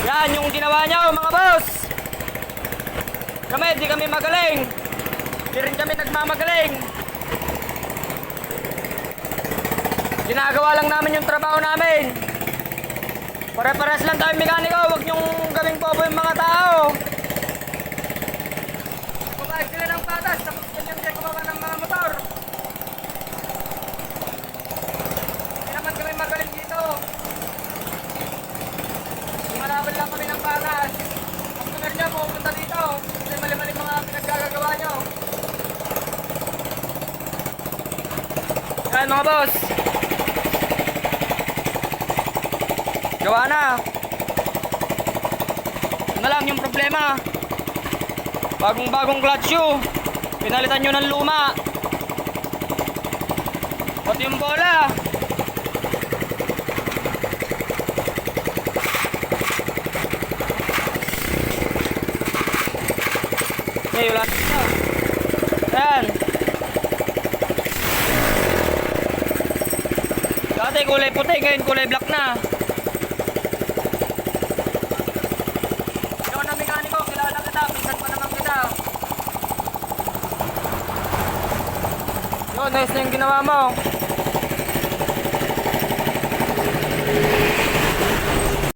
Yan yung ginawa nyo mga boss. Kami, di kami magaling. Di rin kami nagmamagaling. Ginagawa lang namin yung trabaho namin. Pare-pares lang tayo mekaniko. Huwag nyong gawing bobo yung mga tao. Kumain sila ng patas, tapos kanyang kayo kumawa ng mga motor. Hindi naman kami magaling dito. Malaban lang kami ng patas. Ang tumer nyo, pupunta dito. Kasi mali-mali mga pinaggagawa nyo. Yan mga boss. Gawa na. Ano lang yung problema. Bagong clutch shoe. Pinalitan nyo ng luma. Pati yung bola. Okay, wala na. Ayan. Dati kulay puti, ngayon kulay black na. Ikaw na mekaniko, kilala kita, pinsan pa naman kita. Yun, nice na yung ginawa mo.